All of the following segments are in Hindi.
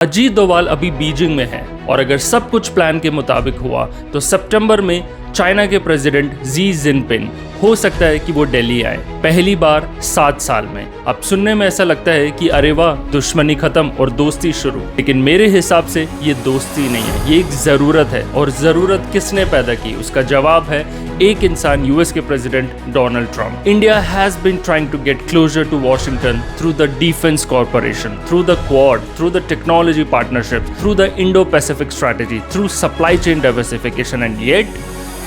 अजीत डोभाल अभी बीजिंग में है और अगर सब कुछ प्लान के मुताबिक हुआ तो सितंबर में चाइना के प्रेसिडेंट जी जिनपिंग हो सकता है कि वो दिल्ली आए, पहली बार 7 साल में। अब सुनने में ऐसा लगता है कि अरे वाह, दुश्मनी खत्म और दोस्ती शुरू, लेकिन मेरे हिसाब से ये दोस्ती नहीं है, ये एक ज़रूरत है। और ज़रूरत किसने पैदा की? उसका जवाब है एक इंसान, यूएस के president Donald Trump. India has been trying to get closer to Washington through the defence corporation, through the Quad, through the technology partnership, through the Indo Pacific strategy, through supply chain diversification, and yet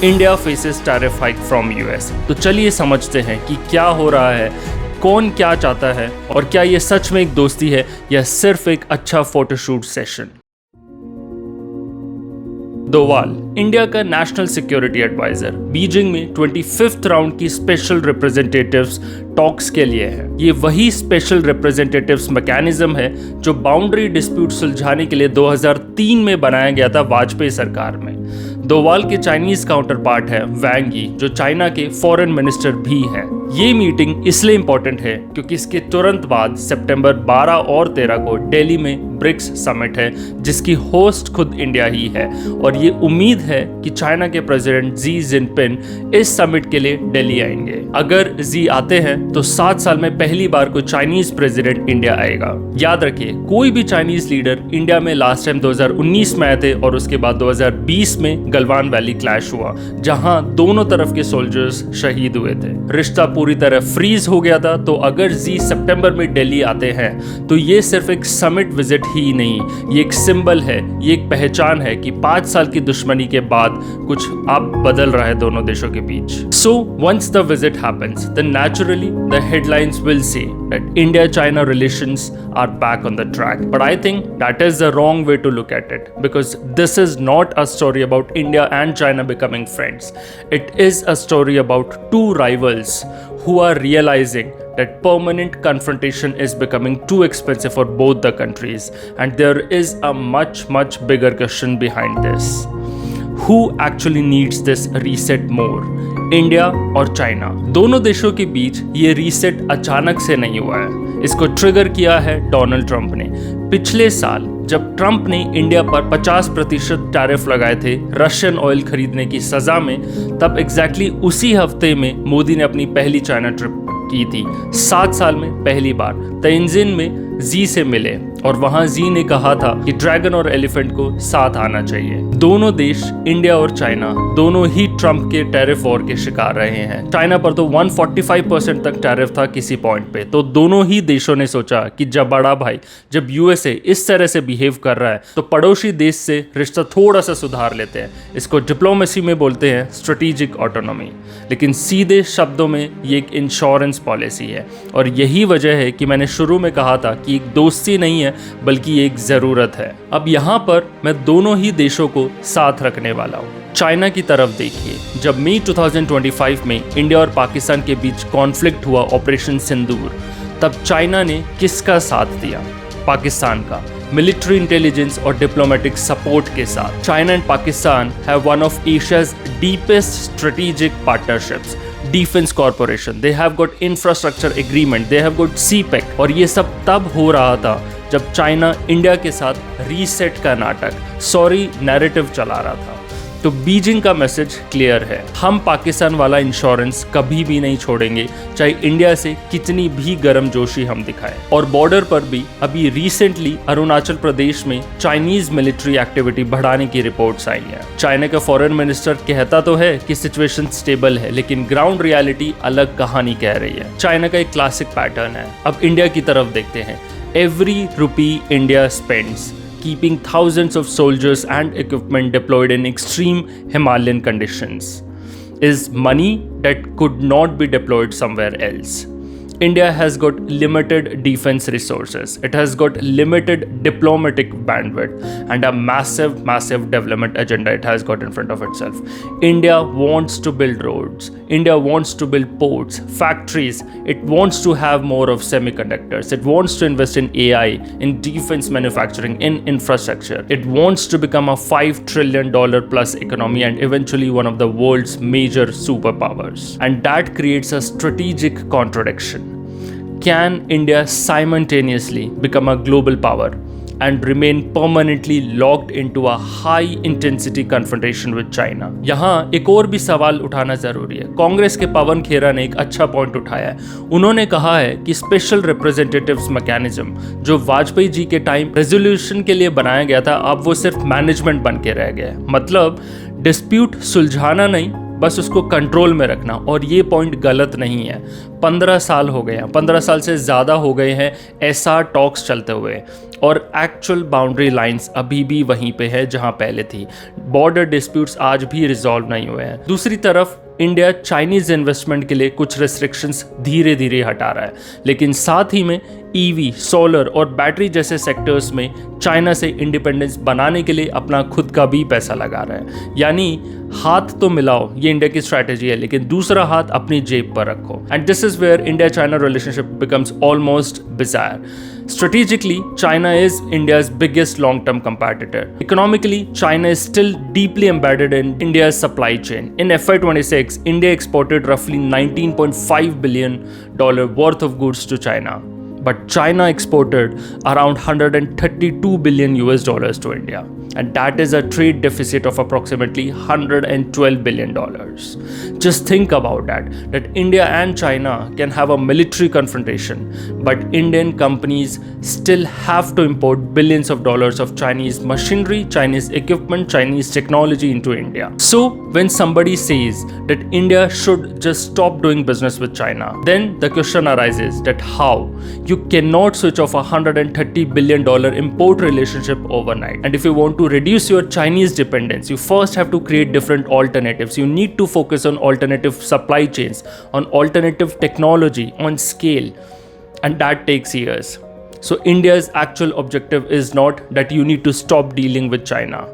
India faces tariff hike from US. तो चलिए समझते हैं कि क्या हो रहा है, कौन क्या चाहता है, और क्या ये सच में एक दोस्ती है या सिर्फ एक अच्छा फोटोशूट सेशन। डोभाल इंडिया का नेशनल सिक्योरिटी एडवाइजर बीजिंग में 25th राउंड की स्पेशल रिप्रेजेंटेटिव्स टॉक्स के लिए है। ये वही स्पेशल रिप्रेजेंटेटिव्स मैकेनिज्म है जो बाउंड्री डिस्प्यूट सुलझाने के लिए 2003 में बनाया गया था वाजपेयी सरकार में। डोभाल के चाइनीज काउंटर पार्ट है वैंग यी, जो चाइना के फॉरेन मिनिस्टर भी हैं। ये मीटिंग इसलिए इंपॉर्टेंट है क्योंकि इसके तुरंत बाद सितंबर 12 और 13 को दिल्ली में ब्रिक्स समिट है, जिसकी होस्ट खुद इंडिया ही है। और ये उम्मीद है कि चाइना के प्रेसिडेंट जी जिनपिंग इस समिट के लिए दिल्ली आएंगे। अगर जी आते हैं तो 7 साल में पहली बार कोई चाइनीज प्रेसिडेंट इंडिया आएगा। याद रखिए, कोई भी चाइनीज लीडर इंडिया में लास्ट टाइम 2019 में आए थे और उसके बाद 2020 में गलवान वैली क्लैश हुआ, जहां दोनों तरफ के सोल्जर्स शहीद हुए थे। रिश्ता पूरी तरह फ्रीज हो गया था। तो अगर जी सितंबर में दिल्ली आते हैं तो ये सिर्फ एक समिट विजिट ही नहीं, ये एक सिंबल है, ये एक पहचान है कि 5 साल की दुश्मनी के बाद कुछ अब बदल रहा है दोनों देशों के बीच। So once the visit happens, then naturally the headlines will say that India-China relations are back on the track. But I think that is the wrong way to look at it, because this is not a story about India and China becoming friends. It is a story about two rivals who are realizing that permanent confrontation is becoming too expensive for both the countries, and there is a much bigger question behind this. Who actually needs this reset more? India और चाइना, दोनों देशों के बीच ये रीसेट अचानक से नहीं हुआ है। इसको ट्रिगर किया है डोनाल्ड ट्रंप ने। पिछले साल जब ट्रंप ने इंडिया पर 50% टैरिफ लगाए थे रशियन ऑयल खरीदने की सजा में, तब एग्जैक्टली उसी हफ्ते में मोदी ने अपनी पहली चाइना ट्रिप की थी। 7 साल में पहली बार तेंजिन में जी से मिले और वहां जी ने कहा था कि ड्रैगन और एलिफेंट को साथ आना चाहिए। दोनों देश, इंडिया और चाइना, दोनों ही ट्रंप के टैरिफ वॉर के शिकार रहे हैं। चाइना पर तो 145% तक टैरिफ था किसी पॉइंट पे। तो दोनों ही देशों ने सोचा कि जब बड़ा भाई, जब यूएसए इस तरह से बिहेव कर रहा है तो पड़ोसी देश से रिश्ता थोड़ा सा सुधार लेते हैं। इसको डिप्लोमेसी में बोलते हैं स्ट्रेटेजिक ऑटोनॉमी, लेकिन सीधे शब्दों में ये एक इंश्योरेंस पॉलिसी है। और यही वजह है कि मैंने शुरू में कहा था कि एक दोस्ती नहीं है बल्कि एक ज़रूरत है। अब यहाँ पर मैं दोनों ही देशों को साथ रखने वाला हूँ। चाइना की तरफ देखिए, जब मई 2025 में इंडिया और पाकिस्तान के बीच कॉन्फ्लिक्ट हुआ ऑपरेशन सिंदूर, तब चाइना ने किसका साथ दिया? पाकिस्तान का, मिलिट्री इंटेलिजेंस और डिप्लोमेटिक सपोर्ट के साथ। China and Pakistan have one of Asia's deepest strategic partnerships, defence corporation, they have got infrastructure agreement, they have got CPEC. और ये सब तब हो रहा था जब चाइना इंडिया के साथ रीसेट का नाटक, नैरेटिव चला रहा था। तो बीजिंग का मैसेज क्लियर है, हम पाकिस्तान वाला इंश्योरेंस कभी भी नहीं छोड़ेंगे, चाहे इंडिया से कितनी भी गर्मजोशी हम दिखाएं। और बॉर्डर पर भी अभी रिसेंटली अरुणाचल प्रदेश में चाइनीज मिलिट्री एक्टिविटी बढ़ाने की रिपोर्ट्स आई हैं। चाइना का फॉरेन मिनिस्टर कहता तो है कि सिचुएशन स्टेबल है, लेकिन ग्राउंड रियलिटी अलग कहानी कह रही है। चाइना का एक क्लासिक पैटर्न है। अब इंडिया की तरफ देखते हैं। Every rupee India spends keeping thousands of soldiers and equipment deployed in extreme Himalayan conditions is money that could not be deployed somewhere else. India has got limited defense resources, it has got limited diplomatic bandwidth, and a massive development agenda it has got in front of itself. India wants to build roads, India wants to build ports, factories, it wants to have more of semiconductors, it wants to invest in AI, in defense manufacturing, in infrastructure. It wants to become a $5 trillion plus economy and eventually one of the world's major superpowers. And that creates a strategic contradiction. Can India simultaneously become a global power and remain permanently locked into a high intensity confrontation with China. यहाँ एक और भी सवाल उठाना जरूरी है। कांग्रेस के पवन खेरा ने एक अच्छा पॉइंट उठाया है। उन्होंने कहा है कि स्पेशल रिप्रेजेंटेटिव्स मैकेनिज्म जो वाजपेयी जी के टाइम रेजोल्यूशन के लिए बनाया गया था, अब वो सिर्फ मैनेजमेंट बन के रह गया है। मतलब डिस्प्यूट सुलझाना नहीं, बस उसको कंट्रोल में रखना। और ये पॉइंट गलत नहीं है। 15 साल हो गए हैं, 15 साल से ज़्यादा हो गए हैं एसआर टॉक्स चलते हुए, और एक्चुअल बाउंड्री लाइंस अभी भी वहीं पे है जहां पहले थी। बॉर्डर डिस्प्यूट्स आज भी रिजॉल्व नहीं हुए हैं। दूसरी तरफ इंडिया चाइनीज इन्वेस्टमेंट के लिए कुछ रेस्ट्रिक्शंस धीरे धीरे हटा रहा है, लेकिन साथ ही में ईवी, सोलर और बैटरी जैसे सेक्टर्स में चाइना से इंडिपेंडेंस बनाने के लिए अपना खुद का भी पैसा लगा रहा है। यानी हाथ तो मिलाओ, ये इंडिया की स्ट्रैटेजी है, लेकिन दूसरा हाथ अपनी जेब पर रखो। And this is where India China relationship becomes almost bizarre. Strategically, China is India's biggest long-term competitor. Economically, China is still deeply embedded in India's supply chain. In FY26, India exported roughly $19.5 billion worth of goods to China. But China exported around $132 billion to India. And that is a trade deficit of approximately $112 billion. Just think about that India and China can have a military confrontation, but Indian companies still have to import billions of dollars of Chinese machinery, Chinese equipment, Chinese technology into India. So when somebody says that India should just stop doing business with China, then the question arises that how? You cannot switch off a $130 billion import relationship overnight. And if you want to reduce your Chinese dependence, you first have to create different alternatives. You need to focus on alternative supply chains, on alternative technology, on scale, and that takes years. So India's actual objective is not that you need to stop dealing with China.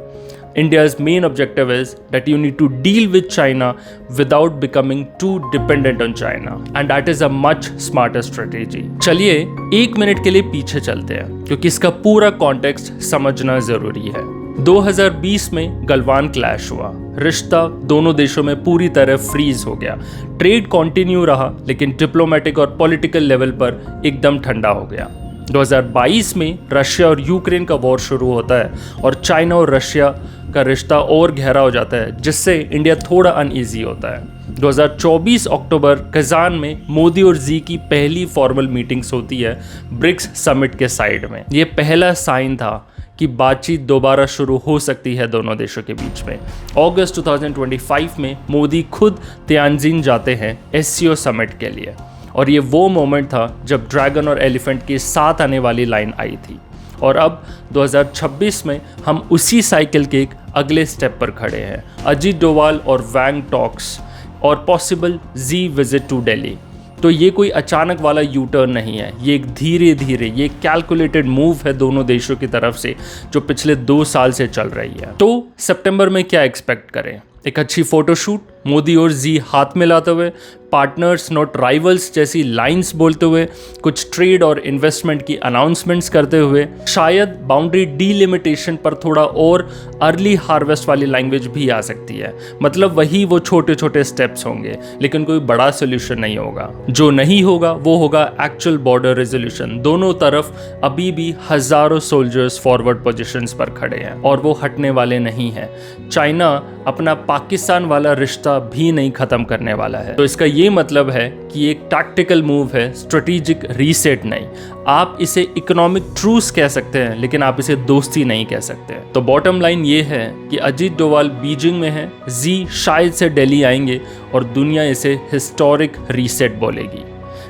India's main objective is that you need to deal with China without becoming too dependent on China, and that is a much smarter strategy. चलिए 1 मिनट के लिए पीछे चलते हैं, क्योंकि इसका पूरा कॉन्टेक्स्ट समझना जरूरी है। 2020 में गलवान क्लैश हुआ, रिश्ता दोनों देशों में पूरी तरह फ्रीज हो गया। ट्रेड कंटिन्यू रहा, लेकिन डिप्लोमेटिक और पॉलिटिकल लेवल पर एकदम ठंडा हो गया। 2022 में रशिया और यूक्रेन का वॉर शुरू होता है और चाइना और रशिया का रिश्ता और गहरा हो जाता है, जिससे इंडिया थोड़ा अनईजी होता है। 2024 अक्टूबर कजान में मोदी और जी की पहली फॉर्मल मीटिंग्स होती है ब्रिक्स समिट के साइड में। ये पहला साइन था कि बातचीत दोबारा शुरू हो सकती है दोनों देशों के बीच में। अगस्त 2025 में मोदी खुद तियानजिन जाते हैं एससीओ समिट के लिए, और ये वो मोमेंट था जब ड्रैगन और एलिफेंट के साथ आने वाली लाइन आई थी। और अब 2026 में हम उसी साइकिल के एक अगले स्टेप पर खड़े हैं, अजीत डोवाल और वैंग टॉक्स और possible Xi visit to Delhi. तो ये कोई अचानक वाला यू टर्न नहीं है, ये एक धीरे धीरे ये कैलकुलेटेड मूव है दोनों देशों की तरफ से, जो पिछले 2 साल से चल रही है। तो सितंबर में क्या एक्सपेक्ट करें? एक अच्छी फोटोशूट, मोदी और जी हाथ मिलाते हुए, पार्टनर्स नॉट राइवल्स जैसी लाइंस बोलते हुए, कुछ ट्रेड और इन्वेस्टमेंट की अनाउंसमेंट्स करते हुए, शायद बाउंड्री डीलिमिटेशन पर थोड़ा और अर्ली हार्वेस्ट वाली लैंग्वेज भी आ सकती है। मतलब वही वो छोटे छोटे स्टेप्स होंगे, लेकिन कोई बड़ा सोल्यूशन नहीं होगा। जो नहीं होगा वो होगा एक्चुअल बॉर्डर रेजोल्यूशन। दोनों तरफ अभी भी हजारों सोल्जर्स फॉरवर्ड पोजिशंस पर खड़े हैं और वो हटने वाले नहीं हैं। चाइना अपना पाकिस्तान वाला रिश्ता भी नहीं खत्म करने वाला है। तो इसका ये मतलब है कि एक टैक्टिकल मूव है, स्ट्रेटेजिक रीसेट नहीं। आप इसे इकोनॉमिक ट्रूस कह सकते हैं, लेकिन आप इसे दोस्ती नहीं कह सकते। तो बॉटम लाइन ये है कि अजीत डोवाल बीजिंग में है, जी शायद से दिल्ली आएंगे और दुनिया इसे हिस्टोरिक रीसेट बोलेगी।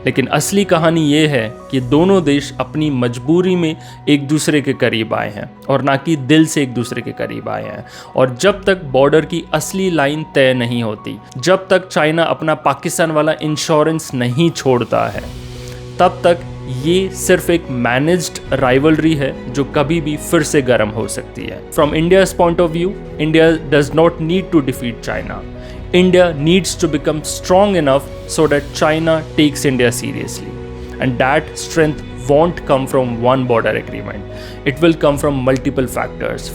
लेकिन असली कहानी ये है कि दोनों देश अपनी मजबूरी में एक दूसरे के करीब आए हैं और ना कि दिल से एक दूसरे के करीब आए हैं। और जब तक बॉर्डर की असली लाइन तय नहीं होती, जब तक चाइना अपना पाकिस्तान वाला इंश्योरेंस नहीं छोड़ता है, तब तक ये सिर्फ एक मैनेज्ड राइवलरी है जो कभी भी फिर से गर्म हो सकती है। From India's point of view, India does not need to defeat China. India needs to become strong enough so that China takes India seriously. And that strength won't come from one border agreement. It will come from multiple factors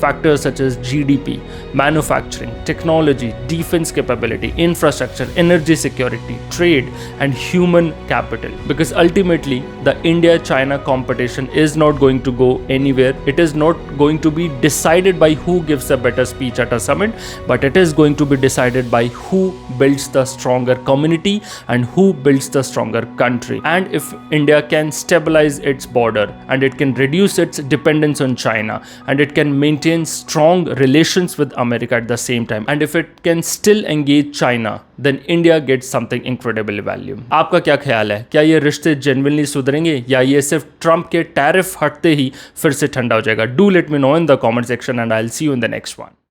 such as GDP, manufacturing, technology, defense capability, infrastructure, energy security, trade, and human capital. Because ultimately, the India-China competition is not going to go anywhere. It is not going to be decided by who gives a better speech at a summit, but it is going to be decided by who builds the stronger community and who builds the stronger country. And if India can stabilize its border, and it can reduce its dependence on China, and it can maintain strong relations with America at the same time, and if it can still engage China, then India gets something incredibly valuable. आपका क्या ख्याल है? क्या ये रिश्ते जेन्युइनली सुधरेंगे या ये सिर्फ ट्रंप के टैरिफ हटते ही फिर से ठंडा हो जाएगा? Do let me know in the comment section and I will see you in the next one.